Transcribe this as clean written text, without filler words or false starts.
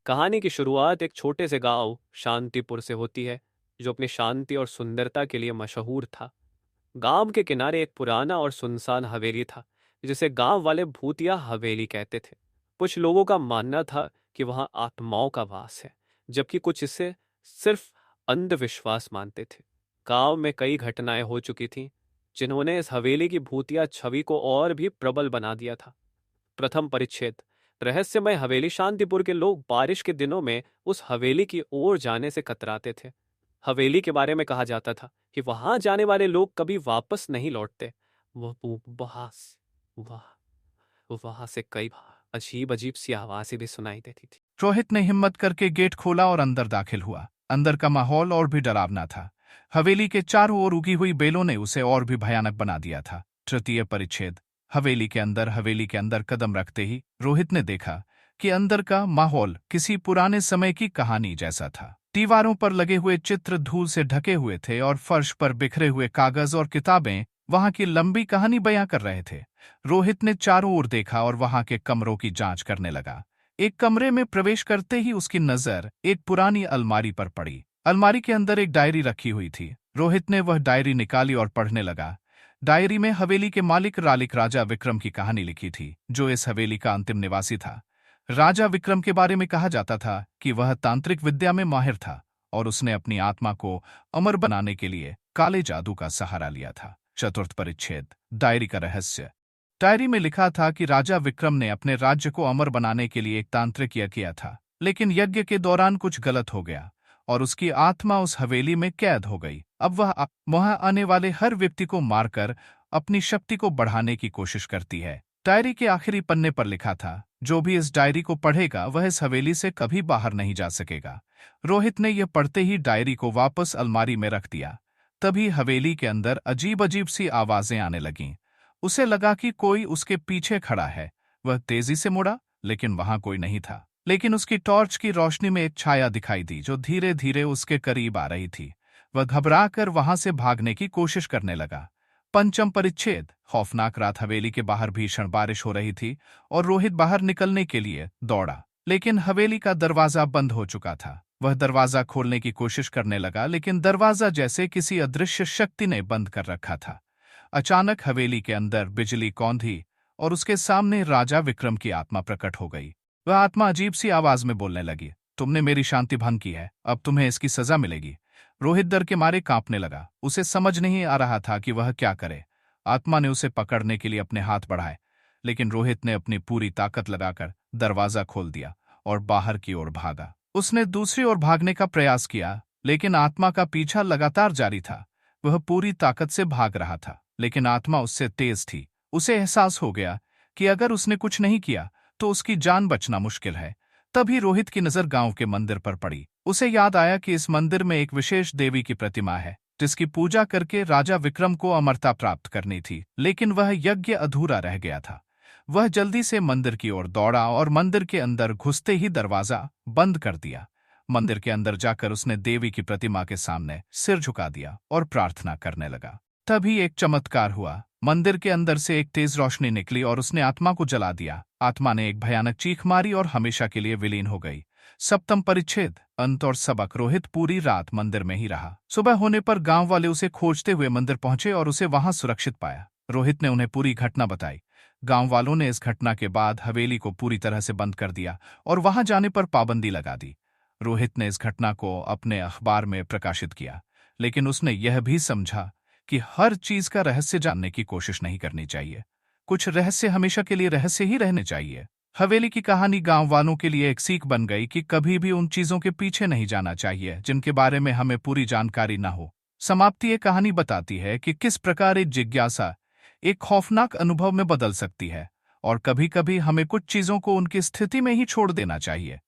कहानी की शुरुआत एक छोटे से गांव शांतिपुर से होती है, जो अपनी शांति और सुंदरता के लिए मशहूर था। गांव के किनारे एक पुराना और सुनसान हवेली था, जिसे गांव वाले भूतिया हवेली कहते थे। कुछ लोगों का मानना था कि वहां आत्माओं का वास है, जबकि कुछ इसे सिर्फ अंधविश्वास मानते थे। गांव में कई घटनाएं हो चुकी थीं, जिन्होंने इस हवेली की भूतिया छवि को और भी प्रबल बना दिया था। प्रथम परिच्छेद। रहस्यमय हवेली। शांतिपुर के लोग बारिश के दिनों में उस हवेली की ओर जाने से कतराते थे। हवेली के बारे में कहा जाता था कि वहां जाने वाले लोग कभी वापस नहीं लौटते। वहां वहां से कई अजीब अजीब सी आवाजें भी सुनाई देती थी। रोहित ने हिम्मत करके गेट खोला और अंदर दाखिल हुआ। अंदर का माहौल और भी डरावना था। हवेली के चारों ओर उगी हुई बेलों ने उसे और भी भयानक बना दिया था। तृतीय परिच्छेद। हवेली के अंदर कदम रखते ही रोहित ने देखा कि अंदर का माहौल किसी पुराने समय की कहानी जैसा था। दीवारों पर लगे हुए चित्र धूल से ढके हुए थे और फर्श पर बिखरे हुए कागज और किताबें वहां की लंबी कहानी बयां कर रहे थे। रोहित ने चारों ओर देखा और वहां के कमरों की जांच करने लगा। एक कमरे में प्रवेश करते ही उसकी नजर एक पुरानी अलमारी पर पड़ी। अलमारी के अंदर एक डायरी रखी हुई थी। रोहित ने वह डायरी निकाली और पढ़ने लगा। डायरी में हवेली के मालिक रालिक राजा विक्रम की कहानी लिखी थी, जो इस हवेली का अंतिम निवासी था। राजा विक्रम के बारे में कहा जाता था कि वह तांत्रिक विद्या में माहिर था और उसने अपनी आत्मा को अमर बनाने के लिए काले जादू का सहारा लिया था। चतुर्थ परिच्छेद। डायरी का रहस्य। डायरी में लिखा था कि राजा विक्रम ने अपने राज्य को अमर बनाने के लिए एक तांत्रिक यज्ञ किया था, लेकिन यज्ञ के दौरान कुछ गलत हो गया और उसकी आत्मा उस हवेली में कैद हो गई। अब वह वहां आने वाले हर व्यक्ति को मारकर अपनी शक्ति को बढ़ाने की कोशिश करती है। डायरी के आखिरी पन्ने पर लिखा था, जो भी इस डायरी को पढ़ेगा वह इस हवेली से कभी बाहर नहीं जा सकेगा। रोहित ने यह पढ़ते ही डायरी को वापस अलमारी में रख दिया। तभी हवेली के अंदर अजीब अजीब सी आवाजें आने लगीं। उसे लगा कि कोई उसके पीछे खड़ा है। वह तेजी से मुड़ा, लेकिन वहां कोई नहीं था। लेकिन उसकी टॉर्च की रोशनी में एक छाया दिखाई दी, जो धीरे धीरे उसके करीब आ रही थी। वह घबराकर वहां से भागने की कोशिश करने लगा। पंचम परिच्छेद। खौफनाक रात। हवेली के बाहर भीषण बारिश हो रही थी और रोहित बाहर निकलने के लिए दौड़ा, लेकिन हवेली का दरवाजा बंद हो चुका था। वह दरवाजा खोलने की कोशिश करने लगा, लेकिन दरवाजा जैसे किसी अदृश्य शक्ति ने बंद कर रखा था। अचानक हवेली के अंदर बिजली कौंधी और उसके सामने राजा विक्रम की आत्मा प्रकट हो गई। वह आत्मा अजीब सी आवाज में बोलने लगी, तुमने मेरी शांति भंग की है, अब तुम्हें इसकी सजा मिलेगी। रोहित डर के मारे कांपने लगा। उसे समझ नहीं आ रहा था कि वह क्या करे। आत्मा ने उसे पकड़ने के लिए अपने हाथ बढ़ाए, लेकिन रोहित ने अपनी पूरी ताकत लगाकर दरवाजा खोल दिया और बाहर की ओर भागा। उसने दूसरी ओर भागने का प्रयास किया, लेकिन आत्मा का पीछा लगातार जारी था। वह पूरी ताकत से भाग रहा था, लेकिन आत्मा उससे तेज थी। उसे एहसास हो गया कि अगर उसने कुछ नहीं किया तो उसकी जान बचना मुश्किल है। तभी रोहित की नजर गांव के मंदिर पर पड़ी। उसे याद आया कि इस मंदिर में एक विशेष देवी की प्रतिमा है, जिसकी पूजा करके राजा विक्रम को अमरता प्राप्त करनी थी, लेकिन वह यज्ञ अधूरा रह गया था। वह जल्दी से मंदिर की ओर दौड़ा और मंदिर के अंदर घुसते ही दरवाजा बंद कर दिया। मंदिर के अंदर जाकर उसने देवी की प्रतिमा के सामने सिर झुका दिया और प्रार्थना करने लगा। तभी एक चमत्कार हुआ। मंदिर के अंदर से एक तेज रोशनी निकली और उसने आत्मा को जला दिया। आत्मा ने एक भयानक चीख मारी और हमेशा के लिए विलीन हो गई। सप्तम परिच्छेद। अंत और सबक। रोहित पूरी रात मंदिर में ही रहा। सुबह होने पर गांव वाले उसे खोजते हुए मंदिर पहुंचे और उसे वहां सुरक्षित पाया। रोहित ने उन्हें पूरी घटना बताई। गांव वालों ने इस घटना के बाद हवेली को पूरी तरह से बंद कर दिया और वहां जाने पर पाबंदी लगा दी। रोहित ने इस घटना को अपने अखबार में प्रकाशित किया, लेकिन उसने यह भी समझा कि हर चीज का रहस्य जानने की कोशिश नहीं करनी चाहिए। कुछ रहस्य हमेशा के लिए रहस्य ही रहने चाहिए। हवेली की कहानी गांव वालों के लिए एक सीख बन गई कि कभी भी उन चीजों के पीछे नहीं जाना चाहिए जिनके बारे में हमें पूरी जानकारी न हो। समाप्ति। ये कहानी बताती है कि किस प्रकार एक जिज्ञासा एक खौफनाक अनुभव में बदल सकती है और कभी कभी हमें कुछ चीजों को उनकी स्थिति में ही छोड़ देना चाहिए।